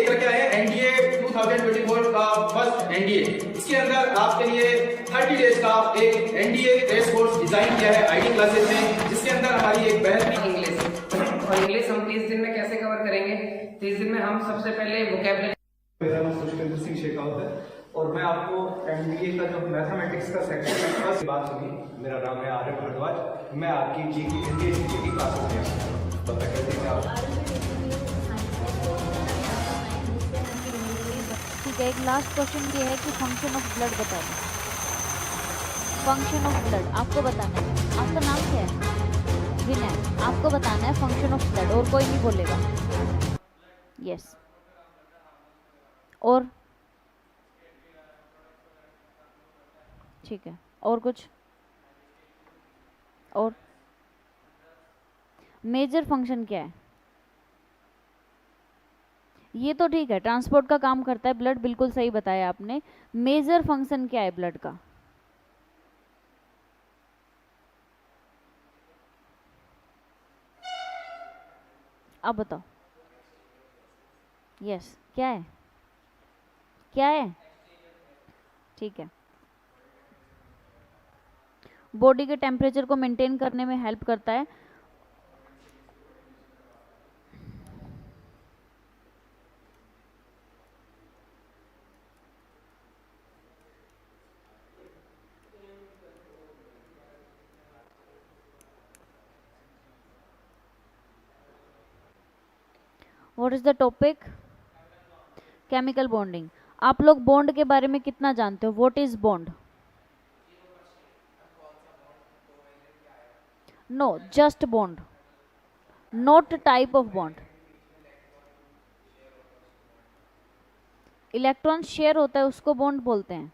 लेकर के आए हैं एनडीए 2024 का फर्स्ट एनडीए। इसके अंदर आपके लिए 30 डेज का एक एनडीए क्रैश कोर्स डिजाइन किया है आईडी क्लासेस में, जिसके अंदर हमारी एक बेहतरीन इंग्लिश और इंग्लिश हम 30 दिन में कैसे कवर करेंगे। 30 दिन में हम सबसे पहले वोकैबुलरी। मेरा नाम सुष्पेंद्र सिंह शेखावत है और मैं आपको एनडीए का जो मैथमेटिक्स का सेक्शन है फर्स्ट बात सुनी। मेरा नाम है आर्य भारद्वाज, मैं आपकी जी की हिंदी की क्लासेस में पता कर देंगे आप। ठीक है, एक लास्ट क्वेश्चन ये है कि फंक्शन ऑफ ब्लड बता दें। फंक्शन ऑफ ब्लड आपको बताना है। आपका नाम क्या है? विनय। आपको बताना है फंक्शन ऑफ ब्लड, और कोई नहीं बोलेगा। यस। और ठीक है, और कुछ? और मेजर फंक्शन क्या है? ये तो ठीक है, ट्रांसपोर्ट का काम करता है ब्लड, बिल्कुल सही बताया आपने। मेजर फंक्शन क्या है ब्लड का? अब बताओ। यस, क्या है? क्या है? ठीक है, बॉडी के टेम्परेचर को मेंटेन करने में हेल्प करता है। What is the topic? Chemical bonding. आप लोग बॉन्ड के बारे में कितना जानते हो? What is bond? No, just bond, not type of bond. Electron share होता है उसको बॉन्ड बोलते हैं।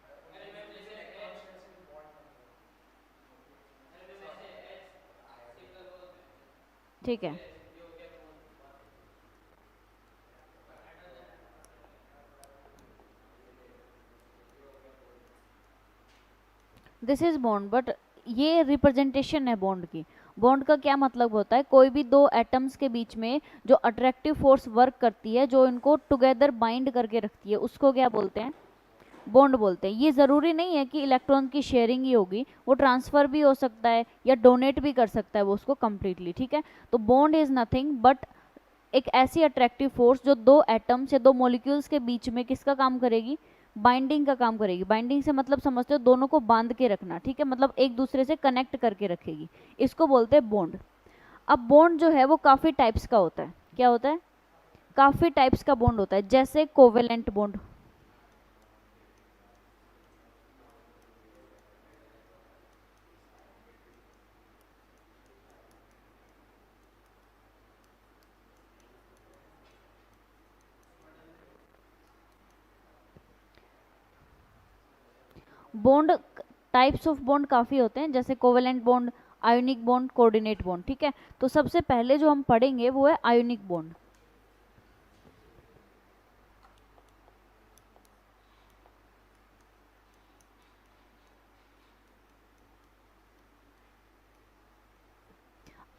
ठीक है, दिस इज बॉन्ड, बट ये रिप्रेजेंटेशन है बॉन्ड की। बॉन्ड का क्या मतलब होता है? कोई भी दो एटम्स के बीच में जो अट्रैक्टिव फोर्स वर्क करती है, जो इनको टुगेदर बाइंड करके रखती है, उसको क्या बोलते हैं? बॉन्ड बोलते हैं। ये ज़रूरी नहीं है कि इलेक्ट्रॉन की शेयरिंग ही होगी, वो ट्रांसफ़र भी हो सकता है या डोनेट भी कर सकता है वो उसको कम्प्लीटली। ठीक है, तो बॉन्ड इज़ नथिंग बट एक ऐसी अट्रैक्टिव फोर्स जो दो एटम्स या दो मॉलिक्यूल्स के बीच में किसका काम करेगी? बाइंडिंग का काम करेगी। बाइंडिंग से मतलब समझते हो दोनों को बांध के रखना। ठीक है, मतलब एक दूसरे से कनेक्ट करके रखेगी, इसको बोलते हैं बॉन्ड। अब बॉन्ड जो है वो काफ़ी टाइप्स का होता है। क्या होता है? काफ़ी टाइप्स का बॉन्ड होता है, जैसे covalent bond. Bond types of bond काफ़ी होते हैं, जैसे covalent bond, ionic bond, coordinate bond. ठीक है, तो सबसे पहले जो हम पढ़ेंगे वो है आयोनिक बॉन्ड।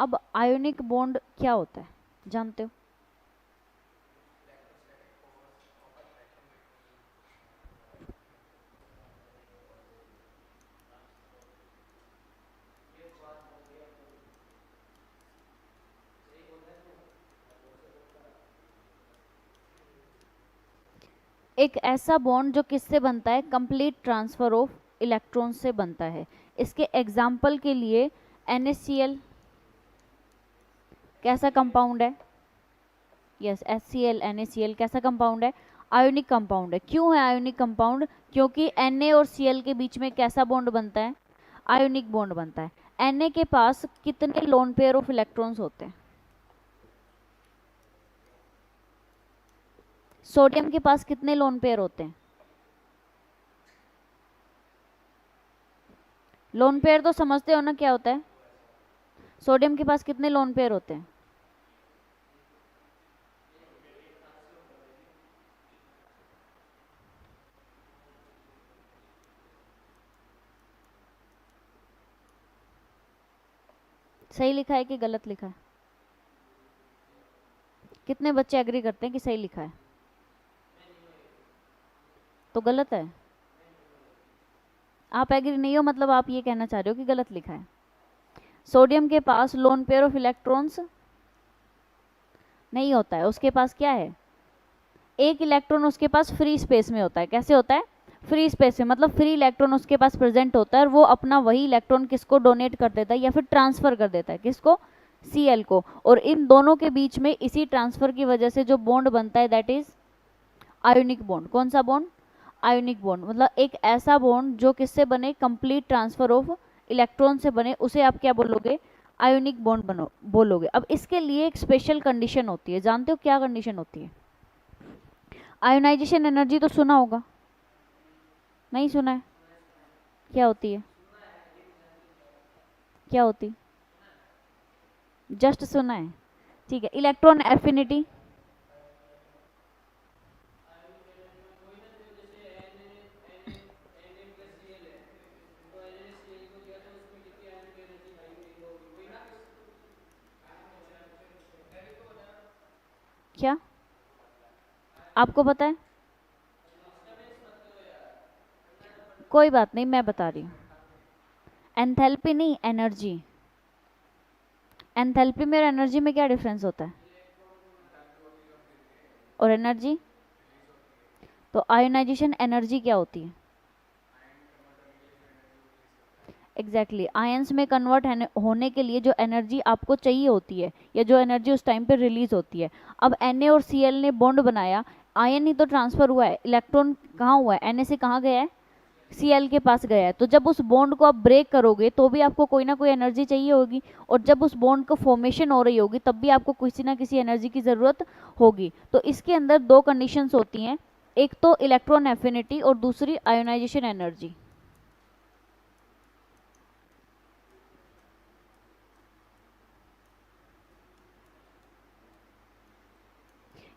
अब आयोनिक बॉन्ड क्या होता है जानते हो? एक ऐसा बॉन्ड जो किससे बनता है? कंप्लीट ट्रांसफर ऑफ इलेक्ट्रॉन से बनता है। इसके एग्जाम्पल के लिए NaCl कैसा कंपाउंड है? यस, HCl, NaCl कैसा कंपाउंड है? आयोनिक कंपाउंड है। क्यों है आयोनिक कंपाउंड? क्योंकि Na और Cl के बीच में कैसा बॉन्ड बनता है? आयोनिक बॉन्ड बनता है। Na के पास कितने लोन पेयर ऑफ इलेक्ट्रॉन्स होते हैं? सोडियम के पास कितने लोन पेयर होते हैं? लोन पेयर तो समझते हो ना क्या होता है? सोडियम के पास कितने लोन पेयर होते हैं? सही लिखा है कि गलत लिखा है? कितने बच्चे एग्री करते हैं कि सही लिखा है? तो गलत है। आप एग्री नहीं हो मतलब आप ये कहना चाह रहे हो कि गलत लिखा है। सोडियम के पास लोन पेयर ऑफ इलेक्ट्रॉन्स नहीं होता है, उसके पास क्या है, एक इलेक्ट्रॉन उसके पास फ्री स्पेस में होता है। कैसे होता है, फ्री स्पेस में, मतलब फ्री इलेक्ट्रॉन उसके पास प्रेजेंट होता है और वो अपना वही इलेक्ट्रॉन किसको डोनेट कर देता है या फिर ट्रांसफर कर देता है, किसको, Cl को। और इन दोनों के बीच में इसी ट्रांसफर की वजह से जो बॉन्ड बनता है दैट इज आयोनिक बॉन्ड। कौन सा बॉन्ड, आयोनिक बॉन्ड। मतलब एक ऐसा बॉन्ड जो किससे बने, कंप्लीट ट्रांसफर ऑफ इलेक्ट्रॉन से बने, उसे आप क्या बोलोगे, आयोनिक बॉन्ड बनो बोलोगे। अब इसके लिए एक स्पेशल कंडीशन होती है, जानते हो क्या कंडीशन होती है। आयोनाइजेशन एनर्जी तो सुना होगा, नहीं सुना है, क्या होती है, क्या होती, जस्ट सुना है, ठीक है। इलेक्ट्रॉन एफिनिटी, क्या आपको पता है, कोई बात नहीं मैं बता रही हूँ। एंथैल्पी नहीं, एनर्जी। एंथैल्पी में और एनर्जी में क्या डिफरेंस होता है, और एनर्जी, तो आयोनाइजेशन एनर्जी क्या होती है, एग्जैक्टली आयंस में कन्वर्ट होने के लिए जो एनर्जी आपको चाहिए होती है या जो एनर्जी उस टाइम पे रिलीज होती है। अब Na और Cl ने बॉन्ड बनाया, आयन ही तो ट्रांसफर हुआ है, इलेक्ट्रॉन कहाँ हुआ है, Na से कहाँ गया है, Cl के पास गया है। तो जब उस बॉन्ड को आप ब्रेक करोगे तो भी आपको कोई ना कोई एनर्जी चाहिए होगी, और जब उस बॉन्ड को फॉर्मेशन हो रही होगी तब भी आपको किसी ना किसी एनर्जी की ज़रूरत होगी। तो इसके अंदर दो कंडीशंस होती हैं, एक तो इलेक्ट्रॉन एफिनिटी और दूसरी आयोनाइजेशन एनर्जी।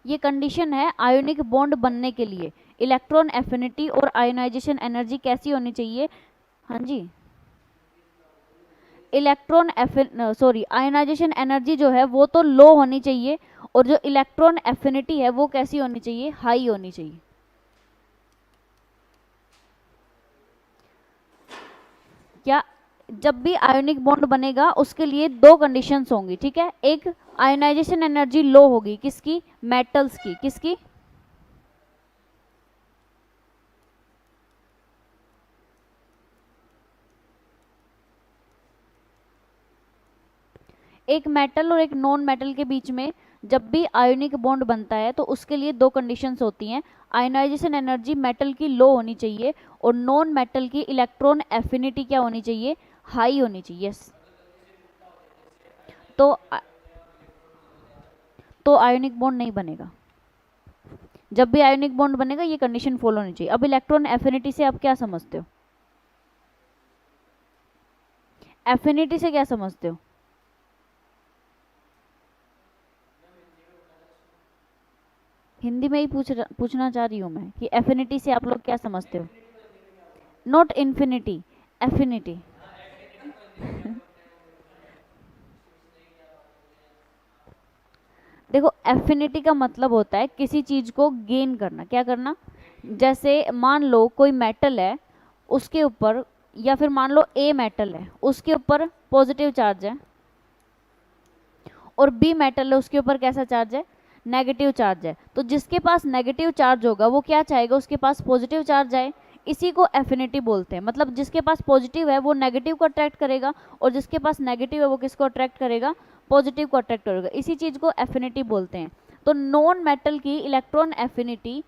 ये कंडीशन है आयोनिक बॉन्ड बनने के लिए। इलेक्ट्रॉन एफिनिटी और आयोनाइजेशन एनर्जी कैसी होनी चाहिए, हाँ जी, आयोनाइजेशन एनर्जी जो है वो तो लो होनी चाहिए, और जो इलेक्ट्रॉन एफिनिटी है वो कैसी होनी चाहिए, हाई होनी चाहिए। क्या, जब भी आयोनिक बॉन्ड बनेगा उसके लिए दो कंडीशंस होंगी, ठीक है। एक, आयोनाइजेशन एनर्जी लो होगी, किसकी, मेटल्स की, किसकी, एक मेटल और एक नॉन मेटल के बीच में जब भी आयोनिक बॉन्ड बनता है तो उसके लिए दो कंडीशंस होती हैं। आयोनाइजेशन एनर्जी मेटल की लो होनी चाहिए और नॉन मेटल की इलेक्ट्रॉन एफिनिटी क्या होनी चाहिए, हाई होनी चाहिए। यस, तो आयोनिक बॉन्ड नहीं बनेगा। जब भी आयोनिक बॉन्ड बनेगा ये कंडीशन फॉलो होनी चाहिए। अब इलेक्ट्रॉन एफिनिटी से आप क्या समझते हो, एफिनिटी से क्या समझते हो, हिंदी में ही पूछना चाह रही हूँ मैं कि एफिनिटी से आप लोग क्या समझते हो। Not infinity, affinity. देखो एफिनिटी का मतलब होता है किसी चीज को गेन करना, क्या करना। जैसे मान लो कोई मेटल है, उसके ऊपर, या फिर मान लो ए मेटल है, उसके ऊपर पॉजिटिव चार्ज है, और बी मेटल है उसके ऊपर कैसा चार्ज है, नेगेटिव चार्ज है। तो जिसके पास नेगेटिव चार्ज होगा वो क्या चाहेगा, उसके पास पॉजिटिव चार्ज आए, इसी को एफिनिटी बोलते हैं। मतलब जिसके पास पॉजिटिव है वो नेगेटिव को अट्रैक्ट करेगा, और जिसके पास नेगेटिव है वो किसको अट्रैक्ट करेगा, पॉजिटिव को अट्रैक्ट करेगा। इसी चीज को एफिनिटी बोलते हैं। तो नॉन मेटल की इलेक्ट्रॉन एफिनिटी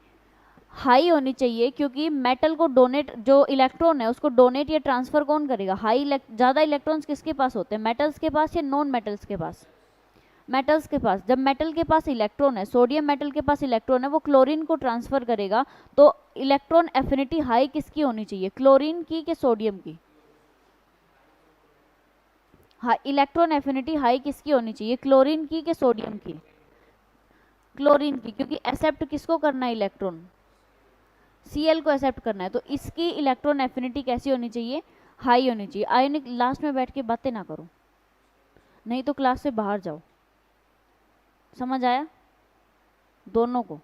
हाई होनी चाहिए, क्योंकि मेटल को डोनेट, जो इलेक्ट्रॉन है उसको डोनेट या ट्रांसफर कौन करेगा, ज़्यादा इलेक्ट्रॉन्स किसके पास होते हैं, मेटल्स के पास या नॉन मेटल्स के पास, मेटल्स के पास। जब मेटल के पास इलेक्ट्रॉन है, सोडियम मेटल के पास इलेक्ट्रॉन है, वो क्लोरीन को ट्रांसफर करेगा, तो इलेक्ट्रॉन एफिनिटी हाई किसकी होनी चाहिए, क्लोरीन की कि सोडियम की, हाँ इलेक्ट्रॉन एफिनिटी हाई किसकी होनी चाहिए, क्लोरीन की कि सोडियम की, क्लोरीन की, क्योंकि एक्सेप्ट किसको करना है, इलेक्ट्रॉन Cl को एक्सेप्ट करना है। तो इसकी इलेक्ट्रॉन एफिनिटी कैसी होनी चाहिए, हाई होनी चाहिए। आयोनिक, लास्ट में बैठ के बातें ना करो, नहीं तो क्लास से बाहर जाओ। समझ आया दोनों को।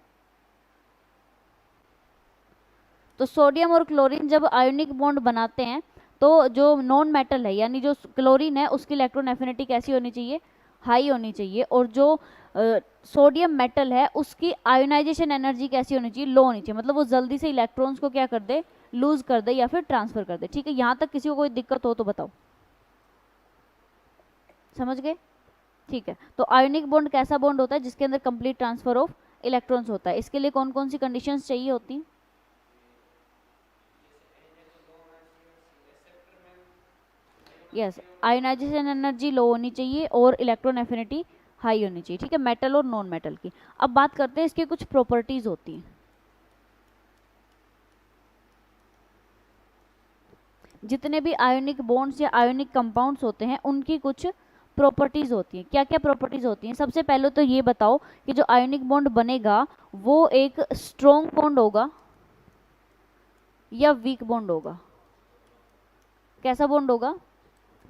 तो सोडियम और क्लोरीन जब आयोनिक बॉन्ड बनाते हैं तो जो नॉन मेटल है यानी जो क्लोरीन है उसकी इलेक्ट्रॉन एफिनिटी कैसी होनी चाहिए, हाई होनी चाहिए, और जो सोडियम मेटल है उसकी आयोनाइजेशन एनर्जी कैसी होनी चाहिए, लो होनी चाहिए, मतलब वो जल्दी से इलेक्ट्रॉन्स को क्या कर दे, लूज कर दे या फिर ट्रांसफर कर दे। ठीक है, यहाँ तक किसी को कोई दिक्कत हो तो बताओ, समझ गए? ठीक है, तो आयोनिक बॉन्ड कैसा बॉन्ड होता है जिसके अंदर कंप्लीट ट्रांसफर ऑफ इलेक्ट्रॉन्स होता है। इसके लिए कौन कौन सी कंडीशंस चाहिए होती हैं? यस, आयोनाइजेशन एनर्जी लो होनी चाहिए और इलेक्ट्रॉन एफिनिटी हाई होनी चाहिए। ठीक है, मेटल और नॉन मेटल की। अब बात करते हैं इसकी कुछ प्रॉपर्टीज होती हैं। जितने भी आयोनिक बॉन्ड्स या आयोनिक कंपाउंड्स होते हैं उनकी कुछ प्रॉपर्टीज होती हैं। क्या क्या प्रॉपर्टीज होती हैं? सबसे पहले तो ये बताओ कि जो आयोनिक बॉन्ड बनेगा वो एक स्ट्रॉन्ग बॉन्ड होगा या वीक बॉन्ड होगा? कैसा बॉन्ड होगा?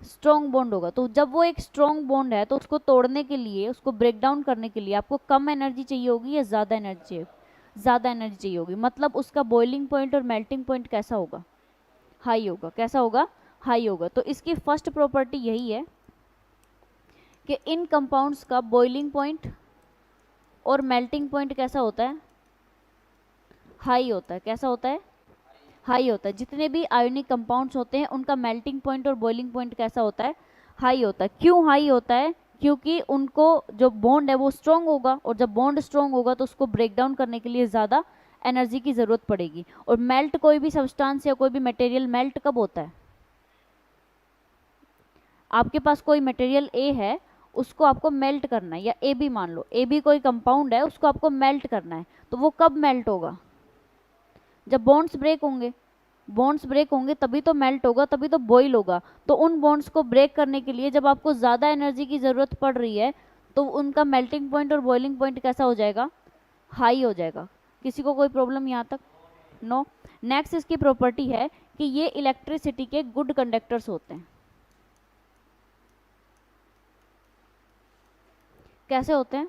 स्ट्रॉन्ग बॉन्ड होगा। तो जब वो एक स्ट्रॉन्ग बॉन्ड है तो उसको तोड़ने के लिए, उसको ब्रेक डाउन करने के लिए आपको कम एनर्जी चाहिए होगी या ज़्यादा एनर्जी चाहिए? ज़्यादा एनर्जी चाहिए होगी। मतलब उसका बॉइलिंग पॉइंट और मेल्टिंग पॉइंट कैसा होगा? हाई होगा। कैसा होगा? हाई होगा। तो इसकी फर्स्ट प्रॉपर्टी यही है कि इन कंपाउंड्स का बॉइलिंग पॉइंट और मेल्टिंग पॉइंट कैसा होता है? हाई होता है। कैसा होता है? हाई होता है। जितने भी आयोनिक कंपाउंड्स होते हैं उनका मेल्टिंग पॉइंट और बॉइलिंग पॉइंट कैसा होता है? हाई होता है। क्यों हाई होता है? क्योंकि उनको जो बॉन्ड है वो स्ट्रॉन्ग होगा, और जब बॉन्ड स्ट्रॉन्ग होगा तो उसको ब्रेक डाउन करने के लिए ज़्यादा एनर्जी की ज़रूरत पड़ेगी। और मेल्ट कोई भी सब्सटेंस या कोई भी मटेरियल मेल्ट कब होता है? आपके पास कोई मटेरियल ए है, उसको आपको मेल्ट करना है, या ए बी मान लो, ए बी कोई कंपाउंड है, उसको आपको मेल्ट करना है, तो वो कब मेल्ट होगा? जब बॉन्ड्स ब्रेक होंगे। बॉन्ड्स ब्रेक होंगे तभी तो मेल्ट होगा, तभी तो बॉईल होगा। तो उन बॉन्ड्स को ब्रेक करने के लिए जब आपको ज़्यादा एनर्जी की ज़रूरत पड़ रही है तो उनका मेल्टिंग पॉइंट और बॉइलिंग पॉइंट कैसा हो जाएगा? हाई हो जाएगा। किसी को कोई प्रॉब्लम यहाँ तक? नो। नेक्स्ट इसकी प्रॉपर्टी है कि ये इलेक्ट्रिसिटी के गुड कंडक्टर्स होते हैं। कैसे होते हैं?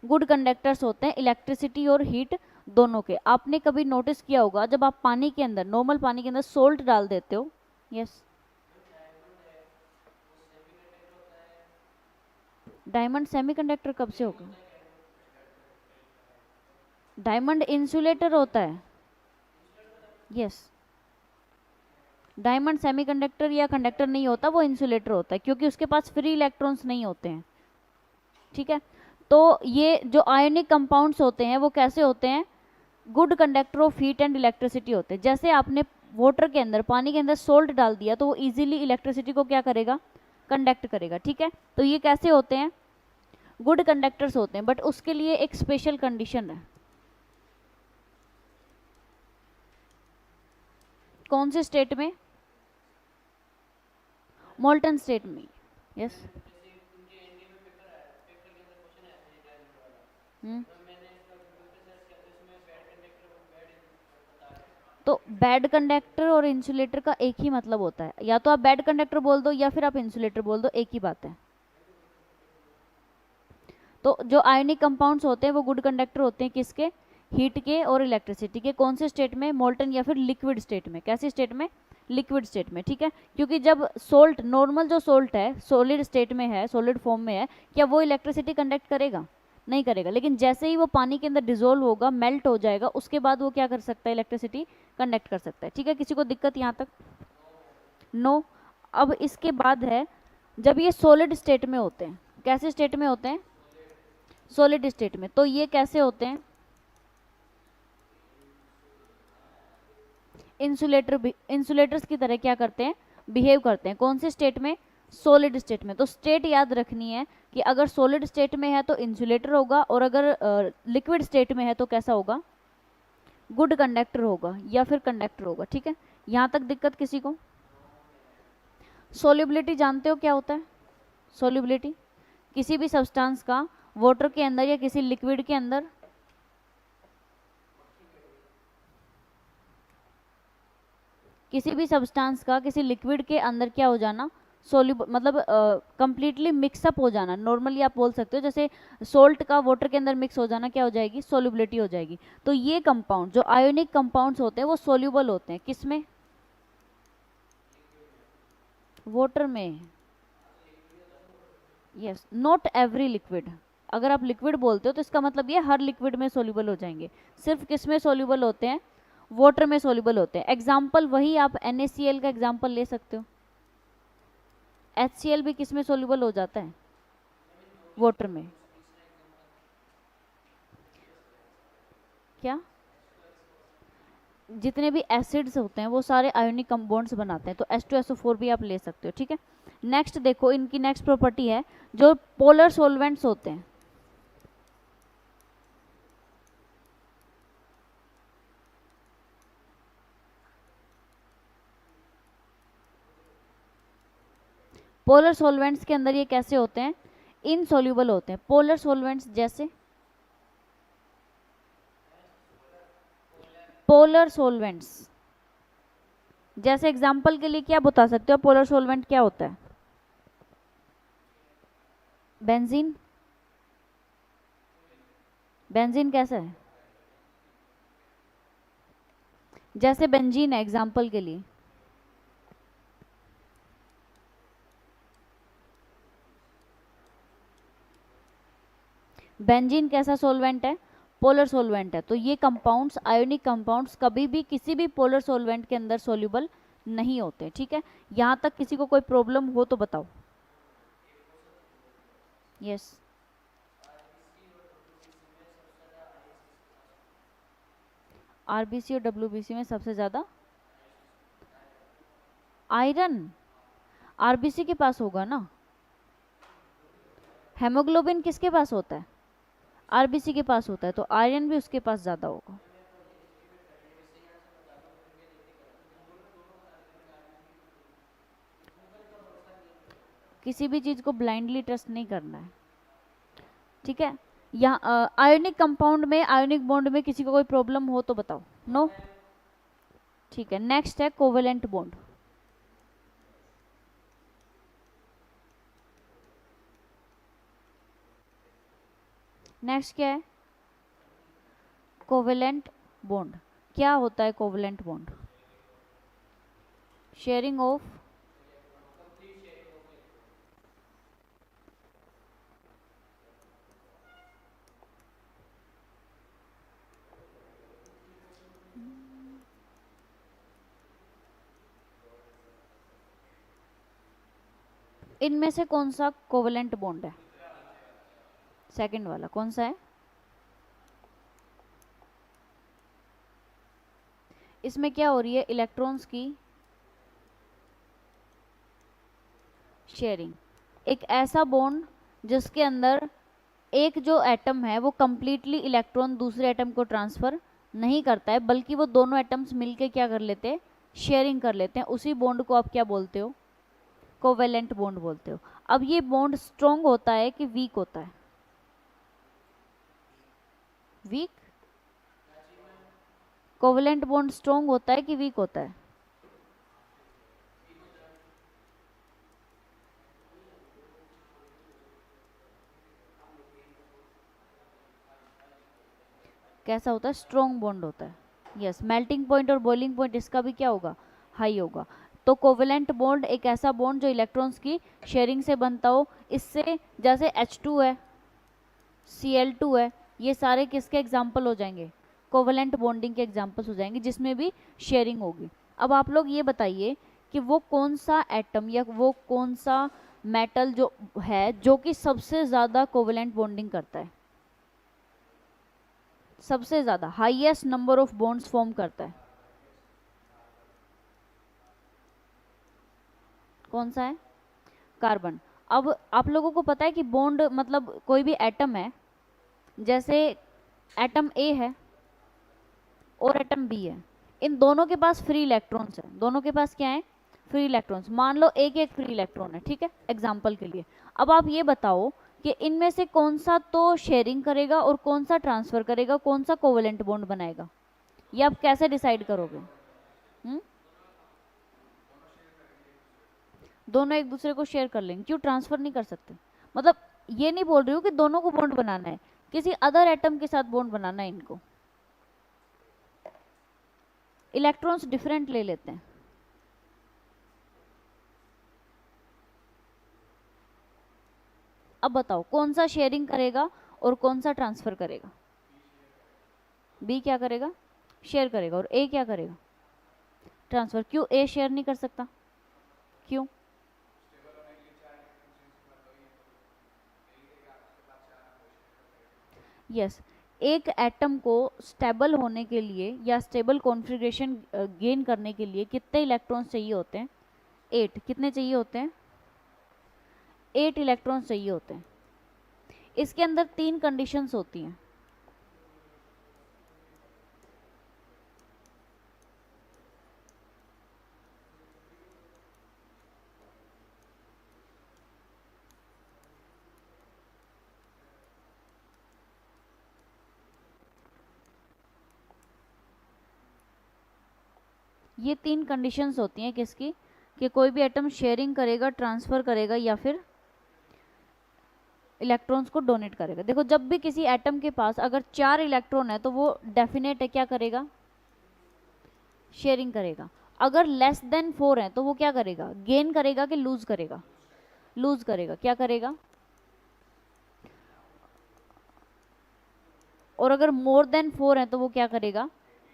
गुड कंडक्टर्स होते हैं इलेक्ट्रिसिटी और हीट दोनों के। आपने कभी नोटिस किया होगा जब आप पानी के अंदर, नॉर्मल पानी के अंदर सोल्ट डाल देते हो, यस, डायमंड सेमीकंडक्टर कब से होगा? डायमंड इंसुलेटर होता है, यस। डायमंड सेमीकंडक्टर या कंडक्टर नहीं होता, वो इंसुलेटर होता है, क्योंकि उसके पास फ्री इलेक्ट्रॉन्स नहीं होते हैं। ठीक है, तो ये जो आयोनिक कंपाउंड्स होते हैं वो कैसे होते हैं? Good conductor of heat and electricity होते हैं। जैसे आपने वाटर के अंदर, पानी के अंदर सोल्ट डाल दिया तो वो इजीली इलेक्ट्रिसिटी को क्या करेगा? कंडक्ट करेगा। ठीक है, तो ये कैसे होते हैं? गुड कंडक्टर्स होते हैं। बट उसके लिए एक स्पेशल कंडीशन है। कौन से स्टेट में? मोल्टन स्टेट में, यस। तो बैड कंडक्टर और इंसुलेटर का एक ही मतलब होता है। या तो आप बैड कंडक्टर बोल दो या फिर आप इंसुलेटर बोल दो, एक ही बात है। तो जो आयनिक कंपाउंड्स होते हैं वो गुड कंडक्टर होते हैं किसके? हीट के और इलेक्ट्रिसिटी के। कौन से स्टेट में? मोल्टन या फिर लिक्विड स्टेट में। कैसे स्टेट में? लिक्विड स्टेट में। ठीक है, क्योंकि जब सोल्ट, नॉर्मल जो सोल्ट है, सॉलिड स्टेट में है, सॉलिड फॉर्म में है, क्या वो इलेक्ट्रिसिटी कंडक्ट करेगा? नहीं करेगा। लेकिन जैसे ही वो पानी के अंदर डिजोल्व होगा, मेल्ट हो जाएगा, उसके बाद वो क्या कर सकता है? इलेक्ट्रिसिटी कंडक्ट कर सकता है। ठीक है, किसी को दिक्कत यहाँ तक? नो। अब इसके बाद है जब ये सॉलिड स्टेट में होते हैं। कैसे स्टेट में होते हैं? सॉलिड स्टेट में। तो ये कैसे होते हैं? इंसुलेटर्स की तरह क्या करते हैं? बिहेव करते हैं। कौन से स्टेट में? सॉलिड स्टेट में। तो स्टेट याद रखनी है कि अगर सॉलिड स्टेट में है तो इंसुलेटर होगा, और अगर लिक्विड स्टेट में है तो कैसा होगा? गुड कंडक्टर होगा या फिर कंडक्टर होगा। ठीक है, यहाँ तक दिक्कत किसी को? सोल्युबिलिटी जानते हो क्या होता है? सोल्युबिलिटी किसी भी सब्सटेंस का वाटर के अंदर या किसी लिक्विड के अंदर किसी भी सब्सटेंस का किसी लिक्विड के अंदर क्या हो जाना? सोल्यूबल मतलब कंप्लीटली मिक्सअप हो जाना, नॉर्मली आप बोल सकते हो जैसे सोल्ट का वाटर के अंदर मिक्स हो जाना क्या हो जाएगी, सोल्युबिलिटी हो जाएगी। तो ये कंपाउंड जो आयोनिक कंपाउंड्स होते हैं वो सोल्यूबल होते हैं किसमें, वाटर में। Yes, not every liquid. अगर आप लिक्विड बोलते हो तो इसका मतलब ये हर लिक्विड में सोल्यूबल हो जाएंगे, सिर्फ किस में सोल्यूबल होते हैं, वाटर में सोल्यूबल होते हैं। एग्जाम्पल वही आप NaCl का एग्जाम्पल ले सकते हो। HCl भी किस में सोल्यूबल हो जाता है, वाटर में। क्या, जितने भी एसिड्स होते हैं वो सारे आयोनिक कंपाउंड्स बनाते हैं, तो H2SO4 भी आप ले सकते हो, ठीक है। नेक्स्ट देखो, इनकी नेक्स्ट प्रॉपर्टी है जो पोलर सॉल्वेंट्स होते हैं, पोलर सॉल्वेंट्स के अंदर ये कैसे होते हैं, इनसॉल्युबल होते हैं। पोलर सॉल्वेंट्स जैसे, पोलर सॉल्वेंट्स जैसे एग्जांपल के लिए क्या बता सकते हो, पोलर सॉल्वेंट क्या होता है, बेंजीन। बेंजीन कैसा है, जैसे बेंजीन है एग्जांपल के लिए, बेंजीन कैसा सॉल्वेंट है, पोलर सॉल्वेंट है। तो ये कंपाउंड्स, आयोनिक कंपाउंड्स कभी भी किसी भी पोलर सॉल्वेंट के अंदर सॉल्युबल नहीं होते, ठीक है। यहां तक किसी को कोई प्रॉब्लम हो तो बताओ। यस, RBC और WBC में सबसे ज्यादा आयरन RBC के पास होगा ना। हेमोग्लोबिन किसके पास होता है, RBC के पास होता है, तो आयरन भी उसके पास ज्यादा होगा। किसी भी चीज को ब्लाइंडली ट्रस्ट नहीं करना है, ठीक है। यहाँ आयोनिक कंपाउंड में, आयोनिक बॉन्ड में किसी को कोई प्रॉब्लम हो तो बताओ। नो, ठीक है। नेक्स्ट है कोवेलेंट बॉन्ड। नेक्स्ट क्या है, कोवेलेंट बॉन्ड। क्या होता है कोवेलेंट बॉन्ड, शेयरिंग ऑफ इनमें से कौन सा कोवेलेंट बॉन्ड है, सेकंड वाला कौन सा है, इसमें क्या हो रही है, इलेक्ट्रॉन्स की शेयरिंग। एक ऐसा बॉन्ड जिसके अंदर एक जो एटम है वो कंप्लीटली इलेक्ट्रॉन दूसरे एटम को ट्रांसफर नहीं करता है, बल्कि वो दोनों एटम्स मिलके क्या कर लेते हैं, शेयरिंग कर लेते हैं। उसी बॉन्ड को आप क्या बोलते हो, कोवेलेंट बॉन्ड बोलते हो। अब ये बॉन्ड स्ट्रॉन्ग होता है कि वीक होता है, वीक। कोवेलेंट बॉन्ड स्ट्रॉन्ग होता है कि वीक होता है, कैसा होता है, स्ट्रॉन्ग बॉन्ड होता है। यस, मेल्टिंग पॉइंट और बॉइलिंग पॉइंट इसका भी क्या होगा, हाई होगा। तो कोवेलेंट बॉन्ड एक ऐसा बॉन्ड जो इलेक्ट्रॉन्स की शेयरिंग से बनता हो। इससे जैसे H2 है, Cl2 है, ये सारे किसके एग्जाम्पल हो जाएंगे, कोवेलेंट बॉन्डिंग के एग्जाम्पल्स हो जाएंगे जिसमें भी शेयरिंग होगी। अब आप लोग ये बताइए कि वो कौन सा एटम या वो कौन सा मेटल जो है जो कि सबसे ज्यादा कोवेलेंट बॉन्डिंग करता है, सबसे ज्यादा highest number of bonds form करता है, कौन सा है, कार्बन। अब आप लोगों को पता है कि बॉन्ड मतलब कोई भी एटम है, जैसे एटम A है और एटम B है, इन दोनों के पास फ्री इलेक्ट्रॉन्स है, दोनों के पास क्या है, फ्री इलेक्ट्रॉन्स। मान लो एक एक फ्री इलेक्ट्रॉन है, ठीक है, एग्जाम्पल के लिए। अब आप ये बताओ कि इनमें से कौन सा तो शेयरिंग करेगा और कौन सा ट्रांसफर करेगा, कौन सा कोवेलेंट बॉन्ड बनाएगा, ये आप कैसे डिसाइड करोगे। दोनों एक दूसरे को शेयर कर लेंगे, क्यों ट्रांसफर नहीं कर सकते? मतलब ये नहीं बोल रही हूँ कि दोनों को बॉन्ड बनाना है, किसी अदर एटम के साथ बॉन्ड बनाना है इनको। इलेक्ट्रॉन्स डिफरेंट ले लेते हैं। अब बताओ कौन सा शेयरिंग करेगा और कौन सा ट्रांसफर करेगा? बी क्या करेगा? शेयर करेगा। और ए क्या करेगा? ट्रांसफर। क्यों ए शेयर नहीं कर सकता? क्यों? यस, एक एटम को स्टेबल होने के लिए या स्टेबल कॉन्फ़िगरेशन गेन करने के लिए कितने इलेक्ट्रॉन्स चाहिए होते हैं? 8। कितने चाहिए होते हैं? 8 इलेक्ट्रॉन्स चाहिए होते हैं। इसके अंदर 3 कंडीशंस होती हैं। ये 3 कंडीशंस होती हैं किसकी? कि कोई भी एटम शेयरिंग करेगा, ट्रांसफर करेगा या फिर इलेक्ट्रॉन्स को डोनेट करेगा। देखो जब भी किसी एटम के पास अगर 4 इलेक्ट्रॉन है तो वो डेफिनेट है क्या करेगा? शेयरिंग करेगा। अगर लेस देन 4 है तो वो क्या करेगा? गेन करेगा कि लूज करेगा? लूज करेगा। क्या करेगा? और अगर मोर देन 4 है तो वो क्या करेगा?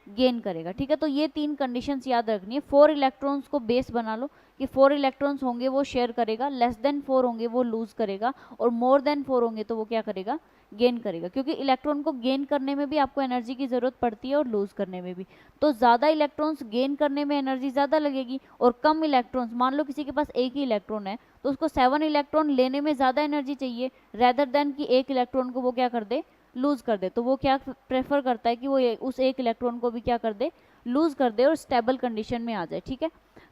गेन करेगा। ठीक है, तो ये 3 कंडीशंस याद रखनी है। 4 इलेक्ट्रॉन्स को बेस बना लो कि 4 इलेक्ट्रॉन्स होंगे वो शेयर करेगा, लेस देन 4 होंगे वो लूज करेगा, और मोर देन 4 होंगे तो वो क्या करेगा? गेन करेगा। क्योंकि इलेक्ट्रॉन को गेन करने में भी आपको एनर्जी की ज़रूरत पड़ती है और लूज करने में भी। तो ज़्यादा इलेक्ट्रॉन्स गेन करने में एनर्जी ज़्यादा लगेगी, और कम इलेक्ट्रॉन्स, मान लो किसी के पास एक ही इलेक्ट्रॉन है तो उसको 7 इलेक्ट्रॉन लेने में ज़्यादा एनर्जी चाहिए, रेदर देन कि एक इलेक्ट्रॉन को वो क्या कर दे? लूज कर दे। तो वो क्या प्रेफर करता है कि वो उस एक इलेक्ट्रॉन को भी क्या कर दे? लूज कर दे और स्टेबल कंडीशन में आ जाए। ठीक है,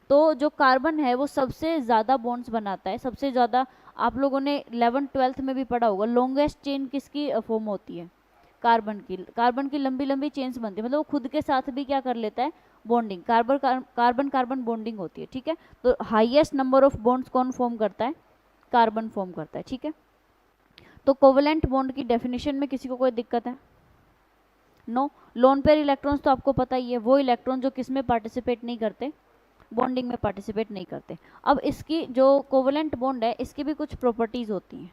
तो जो कार्बन है वो सबसे ज़्यादा बॉन्ड्स बनाता है, सबसे ज़्यादा। आप लोगों ने 11th-12th में भी पढ़ा होगा, लॉन्गेस्ट चेन किसकी फॉर्म होती है? कार्बन की। कार्बन की लंबी लंबी चेन्स बनती है, मतलब वो खुद के साथ भी क्या कर लेता है? बॉन्डिंग। कार्बन कार्बन बॉन्डिंग होती है। ठीक है, तो हाईएस्ट नंबर ऑफ बॉन्ड्स कौन फॉर्म करता है? कार्बन फॉर्म करता है। ठीक है, तो कोवेलेंट बॉन्ड की डेफिनेशन में किसी को कोई दिक्कत है? नो। लोन पेयर इलेक्ट्रॉन्स तो आपको पता ही है, वो इलेक्ट्रॉन जो किस में पार्टिसिपेट नहीं करते? बॉन्डिंग में पार्टिसिपेट नहीं करते। अब इसकी जो कोवेलेंट बॉन्ड है इसकी भी कुछ प्रॉपर्टीज होती हैं।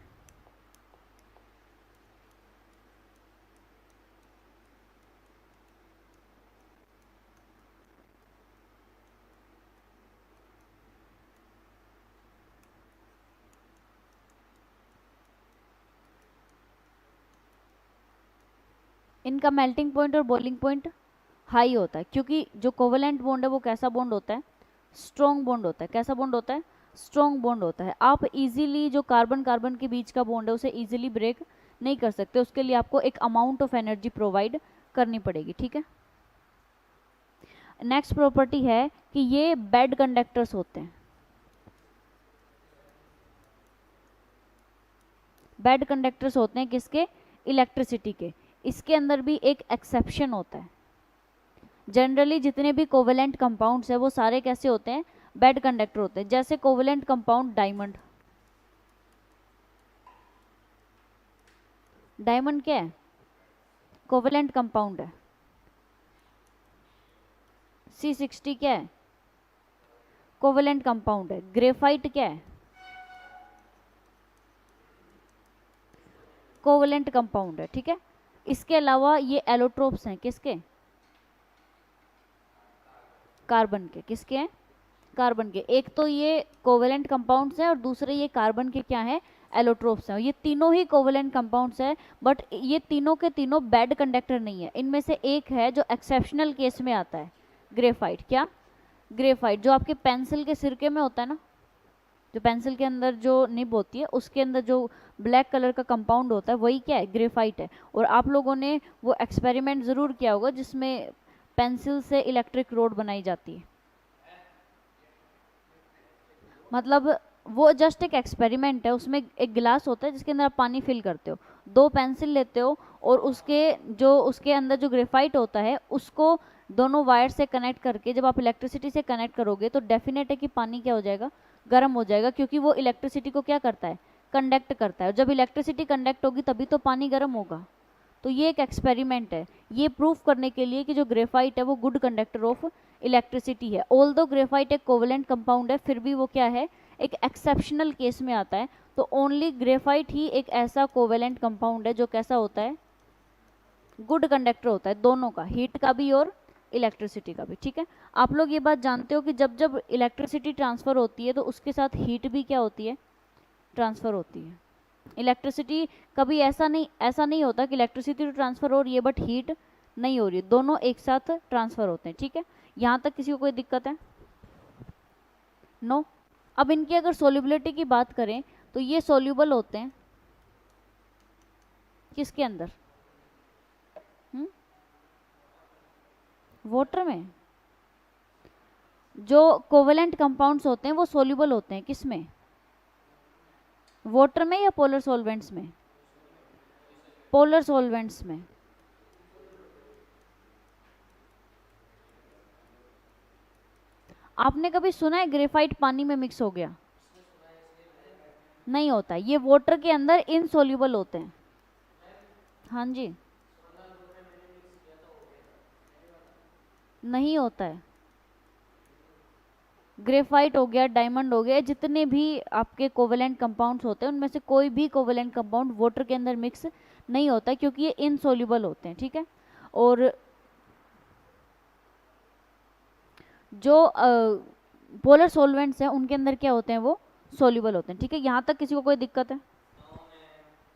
इनका मेल्टिंग पॉइंट और बॉइलिंग पॉइंट हाई होता है, क्योंकि जो कोवेलेंट बॉन्ड है वो कैसा बॉन्ड होता है? स्ट्रॉन्ग बॉन्ड होता है। कैसा बॉन्ड होता है? स्ट्रॉन्ग बॉन्ड होता है। आप इजीली जो कार्बन कार्बन के बीच का बॉन्ड है उसे इजीली ब्रेक नहीं कर सकते, उसके लिए आपको एक अमाउंट ऑफ एनर्जी प्रोवाइड करनी पड़ेगी। ठीक है, नेक्स्ट प्रॉपर्टी है कि ये बेड कंडक्टर्स होते हैं। बेड कंडक्टर्स होते हैं किसके? इलेक्ट्रिसिटी के। इसके अंदर भी एक एक्सेप्शन होता है। जनरली जितने भी कोवेलेंट कंपाउंड्स है वो सारे कैसे होते हैं? बेड कंडक्टर होते हैं। जैसे कोवेलेंट कंपाउंड डायमंड। डायमंड क्या है? कोवेलेंट कंपाउंड है। C60 क्या है? कोवेलेंट कंपाउंड है। ग्रेफाइट क्या है? कोवेलेंट कंपाउंड है। ठीक है, इसके अलावा ये एलोट्रोप्स हैं किसके? कार्बन के। किसके हैं? कार्बन के। एक तो ये कोवेलेंट कंपाउंड्स हैं और दूसरे ये कार्बन के क्या हैं? एलोट्रोप्स हैं। ये तीनों ही कोवेलेंट कंपाउंड्स हैं, बट ये तीनों के तीनों बेड कंडक्टर नहीं है। इनमें से एक है जो एक्सेप्शनल केस में आता है, ग्रेफाइट। क्या? ग्रेफाइट, जो आपके पेंसिल के सिरके में होता है ना, जो पेंसिल के अंदर जो निब होती है उसके अंदर जो ब्लैक कलर का कंपाउंड होता है वही क्या है? ग्रेफाइट है। और आप लोगों ने वो एक्सपेरिमेंट ज़रूर किया होगा जिसमें पेंसिल से इलेक्ट्रिक रोड बनाई जाती है। मतलब वो जस्ट एक एक्सपेरिमेंट है। उसमें एक गिलास होता है जिसके अंदर आप पानी फिल करते हो, 2 पेंसिल लेते हो और उसके अंदर जो ग्रेफाइट होता है उसको दोनों वायर से कनेक्ट करके जब आप इलेक्ट्रिसिटी से कनेक्ट करोगे तो डेफिनेट है कि पानी क्या हो जाएगा? गर्म हो जाएगा, क्योंकि वो इलेक्ट्रिसिटी को क्या करता है, कंडक्ट करता है। जब इलेक्ट्रिसिटी कंडक्ट होगी तभी तो पानी गर्म होगा। तो ये एक एक्सपेरिमेंट है, ये प्रूफ करने के लिए कि जो ग्रेफाइट है वो गुड कंडक्टर ऑफ इलेक्ट्रिसिटी है। ऑल्दो ग्रेफाइट एक कोवेलेंट कंपाउंड है, फिर भी वो क्या है, एक एक्सेप्शनल केस में आता है। तो ओनली ग्रेफाइट ही एक ऐसा कोवेलेंट कंपाउंड है जो कैसा होता है, गुड कंडक्टर होता है, दोनों का, हीट का भी और इलेक्ट्रिसिटी का भी। ठीक है, आप लोग ये बात जानते हो कि जब जब इलेक्ट्रिसिटी ट्रांसफर होती है तो उसके साथ हीट भी क्या होती है, ट्रांसफर होती है। इलेक्ट्रिसिटी कभी ऐसा नहीं होता कि इलेक्ट्रिसिटी तो ट्रांसफर हो रही है बट हीट नहीं हो रही है, दोनों एक साथ ट्रांसफर होते हैं। ठीक है, यहाँ तक किसी को कोई दिक्कत है? नो। अब इनकी अगर सोल्यूबिलिटी की बात करें तो ये सोल्यूबल होते हैं किसके अंदर, वाटर में। जो कोवेलेंट कंपाउंड्स होते हैं वो सोल्यूबल होते हैं किसमें, वाटर में या पोलर सॉल्वेंट्स में? पोलर सॉल्वेंट्स में। आपने कभी सुना है ग्रेफाइट पानी में मिक्स हो गया? नहीं होता, ये वाटर के अंदर इनसोल्यूबल होते हैं। हाँ जी, नहीं होता है। ग्रेफाइट हो गया, डायमंड हो गया, जितने भी आपके कोवेलेंट कंपाउंड्स होते हैं उनमें से कोई भी कोवेलेंट कंपाउंड वाटर के अंदर मिक्स नहीं होता, क्योंकि ये इनसोल्यूबल होते हैं। ठीक है, और जो पोलर सॉल्वेंट्स हैं उनके अंदर क्या होते हैं, वो सोल्यूबल होते हैं। ठीक है, यहाँ तक किसी को कोई दिक्कत है?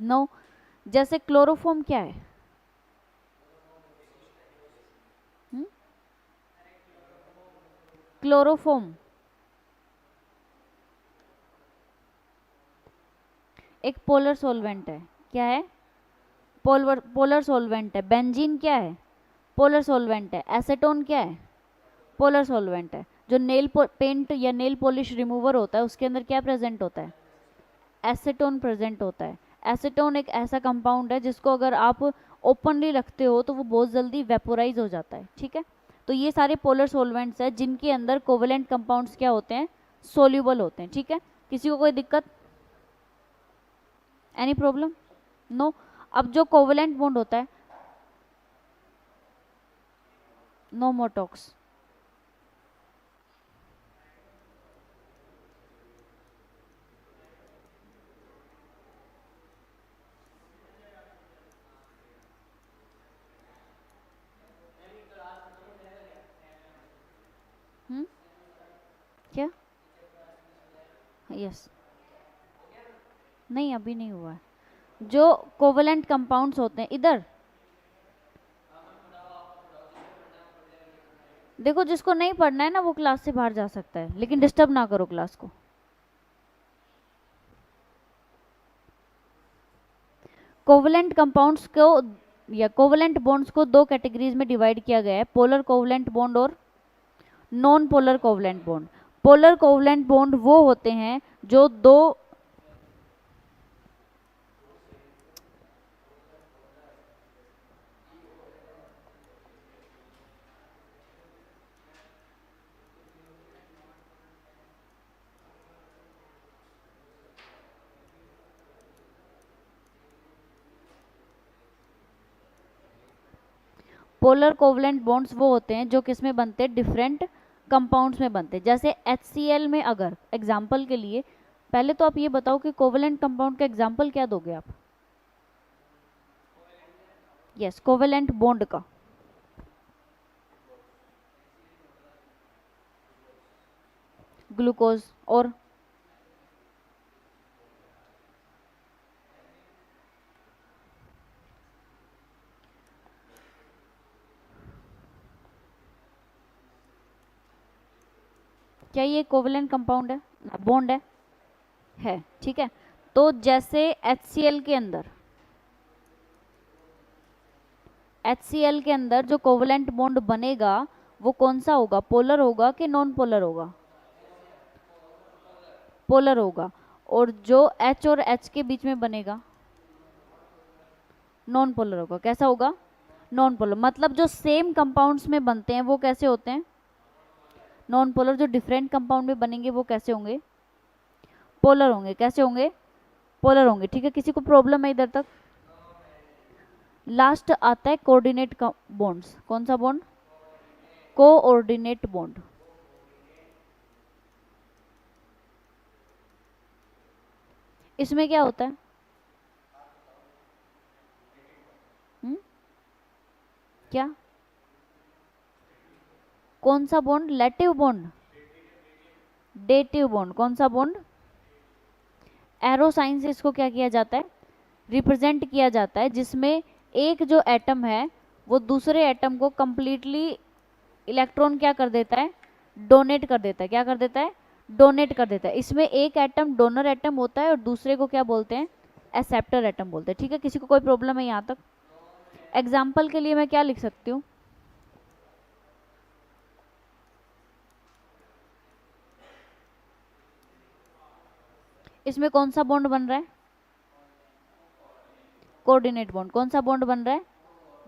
नो। जैसे क्लोरोफॉर्म क्या है, क्लोरोफॉर्म एक पोलर सॉल्वेंट है। क्या है, पोलर सॉल्वेंट है। बेंजीन क्या है, पोलर सॉल्वेंट है। एसीटोन क्या है, पोलर सॉल्वेंट है। जो नेल पेंट या नेल पॉलिश रिमूवर होता है उसके अंदर क्या प्रेजेंट होता है, एसीटोन प्रेजेंट होता है। एसीटोन एक ऐसा कंपाउंड है जिसको अगर आप ओपनली रखते हो तो वो बहुत जल्दी वेपोराइज हो जाता है। ठीक है, तो ये सारे पोलर सॉल्वेंट्स हैं जिनके अंदर कोवेलेंट कंपाउंड्स क्या होते हैं, सोल्यूबल होते हैं। ठीक है, किसी को कोई दिक्कत, एनी प्रॉब्लम? नो। अब जो कोवेलेंट बॉन्ड होता है, नो मोर टॉक्स। क्या? यस, नहीं अभी नहीं हुआ है। जो कोवेलेंट कंपाउंड्स होते हैं, इधर देखो, जिसको नहीं पढ़ना है ना वो क्लास से बाहर जा सकता है, लेकिन डिस्टर्ब ना करो क्लास को। कोवेलेंट कंपाउंड्स को या कोवेलेंट बॉन्ड्स को दो कैटेगरीज में डिवाइड किया गया है, पोलर कोवेलेंट बॉन्ड और non polar covalent bond. Polar covalent bond वो होते हैं जो दो पोलर कोवेलेंट बॉन्ड्स वो होते हैं जो किस में बनते हैं, डिफरेंट कंपाउंड्स में बनते हैं। जैसे HCl में, अगर एग्जांपल के लिए, पहले तो आप ये बताओ कि कोवेलेंट कंपाउंड का एग्जांपल क्या दोगे आप? यस, कोवेलेंट बॉन्ड का। ग्लूकोज और क्या ये कोवेलेंट कंपाउंड है, बॉन्ड है? ठीक है, तो जैसे HCl के अंदर जो कोवेलेंट बॉन्ड बनेगा वो कौन सा होगा, पोलर होगा कि नॉन पोलर होगा? पोलर होगा। और जो H और H के बीच में बनेगा नॉन पोलर होगा। कैसा होगा, नॉन पोलर। मतलब जो सेम कंपाउंड्स में बनते हैं वो कैसे होते हैं, नॉन पोलर। जो डिफरेंट कंपाउंड में बनेंगे वो कैसे होंगे, पोलर होंगे। कैसे होंगे? पोलर होंगे। ठीक है, किसी को प्रॉब्लम है इधर तक? लास्ट आता है कोऑर्डिनेट बॉन्ड्स। कौन सा बॉन्ड? Coordinate bond. इसमें क्या होता है? क्या? कौन सा बॉन्ड? लेटिव बॉन्ड, डेटिव बॉन्ड। कौन सा बॉन्ड? एरो साइन से इसको क्या किया जाता है? रिप्रेजेंट किया जाता है, जिसमें एक जो एटम है वो दूसरे एटम को कंप्लीटली इलेक्ट्रॉन क्या कर देता है? डोनेट कर देता है। क्या कर देता है? डोनेट कर देता है। इसमें एक एटम डोनर एटम होता है और दूसरे को क्या बोलते हैं? एक्सेप्टर एटम बोलते हैं। ठीक है, किसी को कोई प्रॉब्लम है यहाँ तक? एग्जाम्पल के लिए मैं क्या लिख सकती हूँ? इसमें कौन सा बॉन्ड बन रहा है? Coordinate bond. कौन सा बॉन्ड बन रहा है?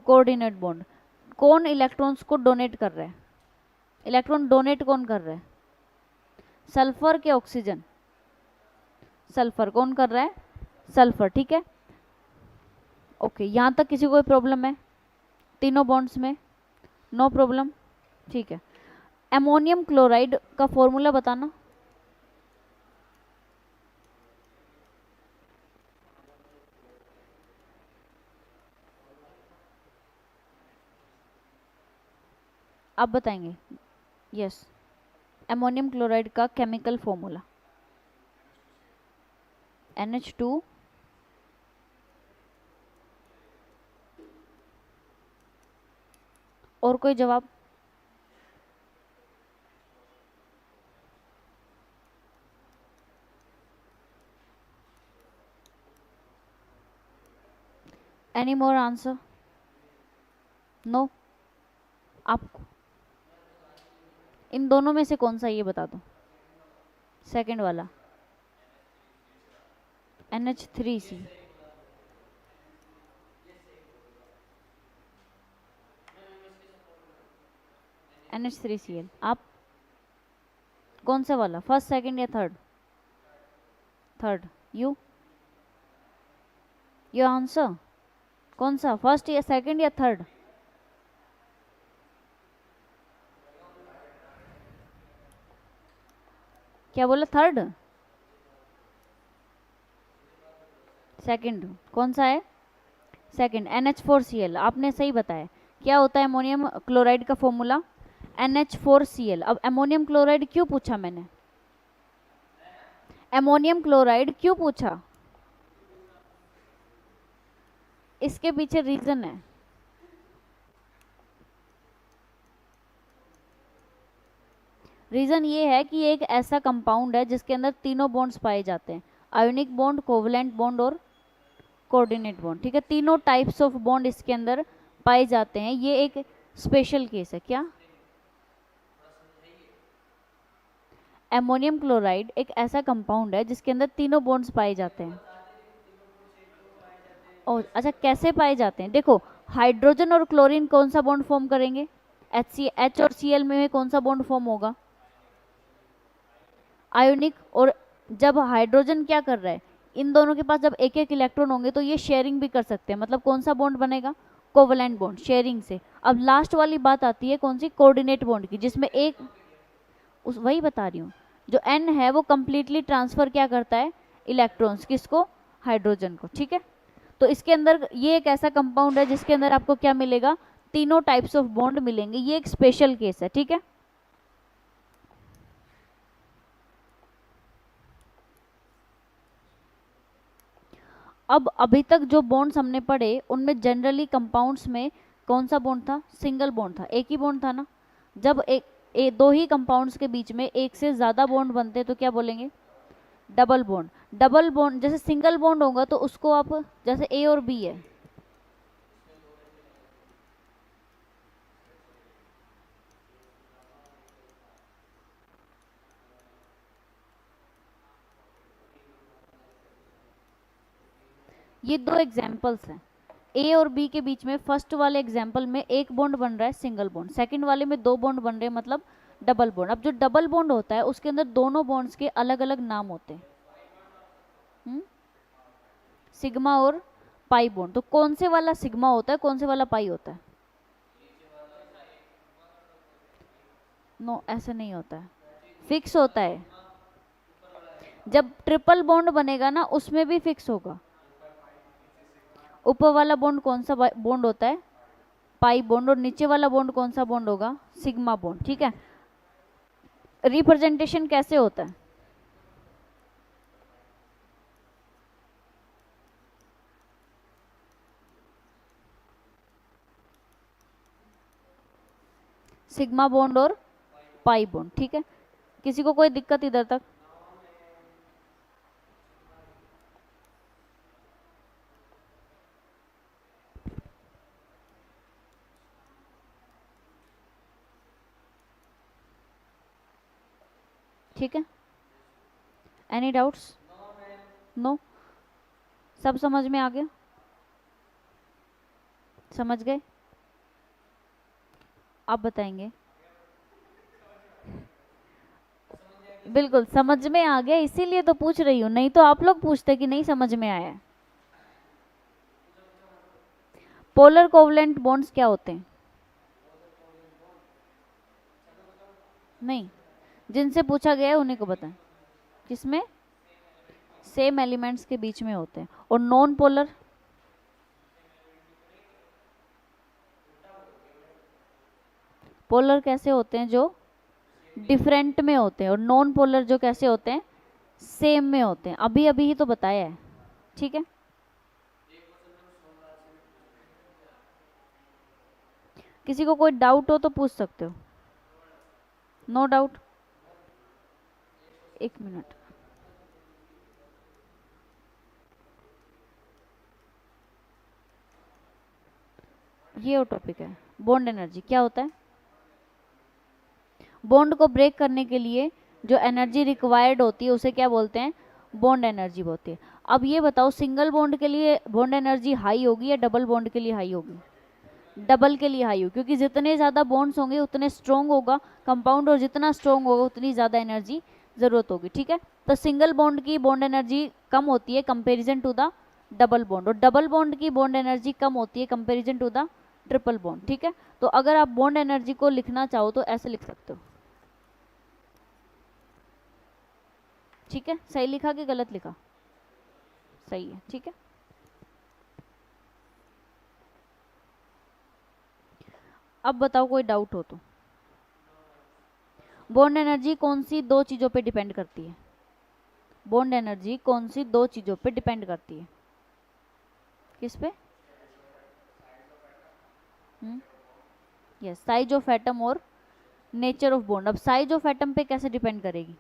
Coordinate bond. कौन इलेक्ट्रॉन्स को डोनेट कर रहा है? इलेक्ट्रॉन डोनेट कौन कर रहा है? सल्फर के ऑक्सीजन? सल्फर। कौन कर रहा है? सल्फर। ठीक है, ओके। यहाँ तक किसी को कोई प्रॉब्लम है? तीनों बॉन्ड्स में नो प्रॉब्लम। ठीक है, अमोनियम क्लोराइड का फॉर्मूला बताना। आप बताएंगे? यस, अमोनियम क्लोराइड का केमिकल फॉर्मूला NH2 और कोई जवाब? Any more answer? नो? आपको इन दोनों में से कौन सा, ये बता दो। सेकंड वाला NH3C। NH3Cl। आप कौन सा वाला? फर्स्ट, सेकंड या third? Third. You your answer कौन सा? फर्स्ट या सेकंड या थर्ड? क्या बोला? थर्ड? सेकंड। कौन सा है? Second, NH4Cl। आपने सही बताया। क्या होता है अमोनियम क्लोराइड का फॉर्मूला? NH4Cl। अब अमोनियम क्लोराइड क्यों पूछा मैंने? अमोनियम क्लोराइड क्यों पूछा? इसके पीछे रीजन है। रीजन ये है कि एक ऐसा कंपाउंड है जिसके अंदर तीनों बॉन्ड्स पाए जाते हैं, आयोनिक बॉन्ड, कोवलेंट बॉन्ड और कोऑर्डिनेट बॉन्ड। ठीक है, तीनों टाइप्स ऑफ बॉन्ड इसके अंदर पाए जाते हैं। ये एक स्पेशल केस है। क्या? अमोनियम क्लोराइड एक ऐसा कंपाउंड है जिसके अंदर तीनों बॉन्ड्स पाए जाते हैं। और अच्छा, कैसे पाए जाते हैं? देखो, हाइड्रोजन और क्लोरीन कौन सा बॉन्ड फॉर्म करेंगे? H और Cl में कौन सा बॉन्ड फॉर्म होगा? आयोनिक। और जब हाइड्रोजन क्या कर रहा है, इन दोनों के पास जब एक एक इलेक्ट्रॉन होंगे तो ये शेयरिंग भी कर सकते हैं। मतलब कौन सा बॉन्ड बनेगा? कोवलेंट बॉन्ड, शेयरिंग से। अब लास्ट वाली बात आती है कौन सी? कोऑर्डिनेट बॉन्ड की, जिसमें एक वही बता रही हूँ, जो N है वो कंप्लीटली ट्रांसफर क्या करता है? इलेक्ट्रॉन्स। किसको? हाइड्रोजन को। ठीक है, तो इसके अंदर ये एक ऐसा कंपाउंड है जिसके अंदर आपको क्या मिलेगा? तीनों टाइप्स ऑफ बॉन्ड मिलेंगे। ये एक स्पेशल केस है। ठीक है, अब अभी तक जो बॉन्ड्स हमने पढ़े उनमें जनरली कंपाउंड्स में कौन सा बॉन्ड था? सिंगल बॉन्ड था, एक ही बॉन्ड था ना। जब दो ही कंपाउंड्स के बीच में एक से ज़्यादा बॉन्ड बनते तो क्या बोलेंगे? Double bond. डबल बॉन्ड, जैसे सिंगल बॉन्ड होगा तो उसको आप, जैसे A और B है, ये दो एग्जाम्पल्स हैं। A और B के बीच में फर्स्ट वाले एग्जाम्पल में एक बॉन्ड बन रहा है सिंगल बॉन्ड, सेकंड वाले में दो बॉन्ड बन रहे हैं मतलब डबल बॉन्ड। अब जो डबल बॉन्ड होता है उसके अंदर दोनों बॉन्ड्स के अलग अलग नाम होते हैं। सिग्मा और पाई बॉन्ड। तो कौन से वाला सिग्मा होता है, कौन से वाला पाई होता है? नो, ऐसा नहीं होता है, फिक्स होता है। जब ट्रिपल बॉन्ड बनेगा ना उसमें भी फिक्स होगा। ऊपर वाला बॉन्ड कौन सा बॉन्ड होता है? Pi bond. और नीचे वाला बॉन्ड कौन सा बॉन्ड होगा? Sigma bond. ठीक है, रिप्रेजेंटेशन कैसे होता है? सिग्मा बॉन्ड और पाई बॉन्ड। ठीक है, किसी को कोई दिक्कत इधर तक? ठीक है, एनी डाउट्स? नो, सब समझ में आ गया? समझ गए? आप बताएंगे। बिल्कुल समझ में आ गया, इसीलिए तो पूछ रही हूँ, नहीं तो आप लोग पूछते कि नहीं समझ में आया। पोलर कोवलेंट बॉन्ड्स क्या होते हैं? नहीं, जिनसे पूछा गया है उन्हीं को बताएं। किसमें? सेम एलिमेंट्स के बीच में होते हैं। और नॉन पोलर? पोलर कैसे होते हैं? जो डिफरेंट में होते हैं। और नॉन पोलर जो कैसे होते हैं? सेम में होते हैं। अभी अभी ही तो बताया है। ठीक है, किसी को कोई डाउट हो तो पूछ सकते हो। No doubt? एक मिनट, ये वो टॉपिक है। बॉन्ड एनर्जी क्या होता है? बॉन्ड को ब्रेक करने के लिए जो एनर्जी रिक्वायर्ड होती है उसे क्या बोलते हैं? बॉन्ड एनर्जी बोलती है। अब ये बताओ, सिंगल बॉन्ड के लिए बॉन्ड एनर्जी हाई होगी या डबल बॉन्ड के लिए हाई होगी? डबल के लिए हाई होगी, क्योंकि जितने ज़्यादा बॉन्ड्स होंगे उतने स्ट्रॉन्ग होगा कंपाउंड, और जितना स्ट्रॉन्ग होगा उतनी ज़्यादा एनर्जी ज़रूरत होगी। ठीक है, तो सिंगल बॉन्ड की बॉन्ड एनर्जी कम होती है comparison to the double bond, और डबल बॉन्ड की बॉन्ड एनर्जी कम होती है comparison to the triple bond. ठीक है, तो अगर आप बॉन्ड एनर्जी को लिखना चाहो तो ऐसे लिख सकते हो। ठीक है, सही लिखा कि गलत लिखा? सही है। ठीक है, अब बताओ कोई डाउट हो तो। बॉन्ड एनर्जी कौन सी दो चीज़ों पे डिपेंड करती है? बॉन्ड एनर्जी कौन सी दो चीज़ों पे डिपेंड करती है? किस पे? यस, साइज ऑफ एटम और नेचर ऑफ बॉन्ड। अब साइज ऑफ एटम पे कैसे डिपेंड करेगी?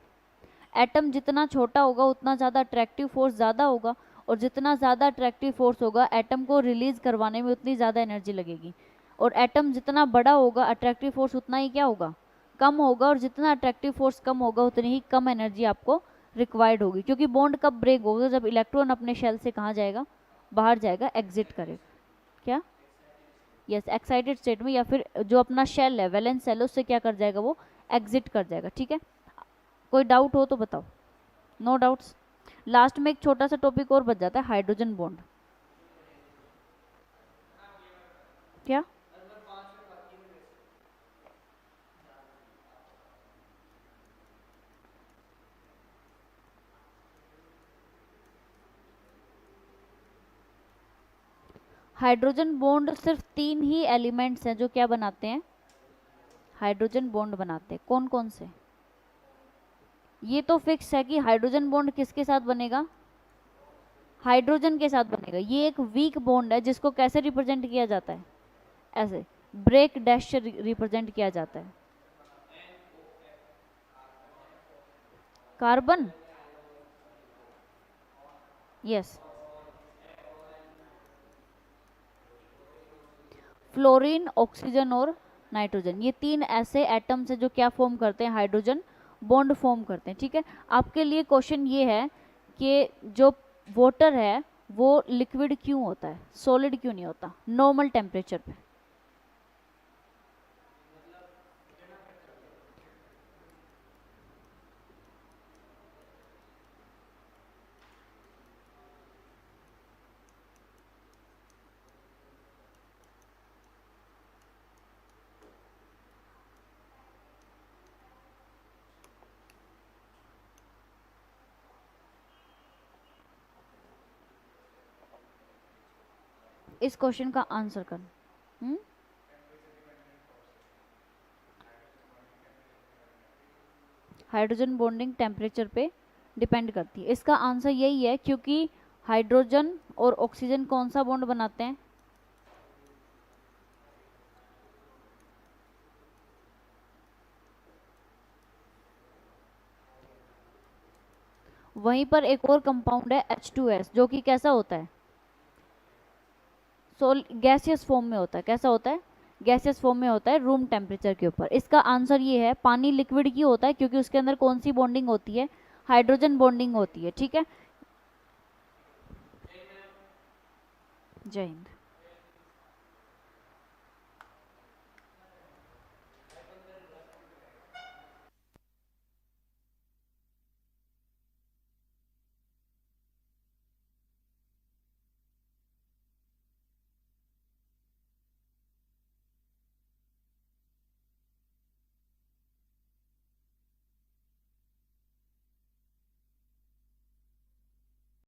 एटम जितना छोटा होगा उतना ज़्यादा अट्रैक्टिव फोर्स ज़्यादा होगा, और जितना ज़्यादा अट्रैक्टिव फोर्स होगा एटम को रिलीज करवाने में उतनी ज़्यादा एनर्जी लगेगी। और एटम जितना बड़ा होगा अट्रैक्टिव फोर्स उतना ही क्या होगा? कम होगा। और जितना अट्रैक्टिव फोर्स कम होगा उतनी ही कम एनर्जी आपको रिक्वायर्ड होगी। क्योंकि बॉन्ड कब ब्रेक होगा? जब इलेक्ट्रॉन अपने शेल से कहाँ जाएगा? बाहर जाएगा, एग्जिट करेगा। क्या? यस, एक्साइटेड स्टेट में, या फिर जो अपना शेल है वैलेंस शेल उससे क्या कर जाएगा? वो एग्जिट कर जाएगा। ठीक है, कोई डाउट हो तो बताओ। No doubts? लास्ट में एक छोटा सा टॉपिक और बच जाता है, हाइड्रोजन बॉन्ड। क्या? हाइड्रोजन बॉन्ड सिर्फ 3 ही एलिमेंट्स हैं जो क्या बनाते हैं? हाइड्रोजन बॉन्ड बनाते हैं। कौन कौन से? ये तो फिक्स है कि हाइड्रोजन बॉन्ड किसके साथ बनेगा? हाइड्रोजन के साथ बनेगा। ये एक वीक बॉन्ड है जिसको कैसे रिप्रेजेंट किया जाता है? ऐसे ब्रेक डैश से रिप्रेजेंट किया जाता है। कार्बन? यस, फ्लोरीन, ऑक्सीजन और नाइट्रोजन, ये 3 ऐसे एटम्स हैं जो क्या फॉर्म करते हैं? हाइड्रोजन बॉन्ड फॉर्म करते हैं। ठीक है, आपके लिए क्वेश्चन ये है कि जो वाटर है वो लिक्विड क्यों होता है, सॉलिड क्यों नहीं होता नॉर्मल टेम्परेचर पे? इस क्वेश्चन का आंसर कर। हाइड्रोजन बॉन्डिंग टेम्परेचर पे डिपेंड करती है। इसका आंसर यही है, क्योंकि हाइड्रोजन और ऑक्सीजन कौन सा बॉन्ड बनाते हैं? वहीं पर एक और कंपाउंड है H2S, जो कि कैसा होता है? गैसियस फॉर्म में होता है। कैसा होता है? गैसियस फॉर्म में होता है रूम टेम्परेचर के ऊपर। इसका आंसर ये है, पानी लिक्विड की होता है, क्योंकि उसके अंदर कौन सी बॉन्डिंग होती है? हाइड्रोजन बॉन्डिंग होती है। ठीक है, जय हिंद।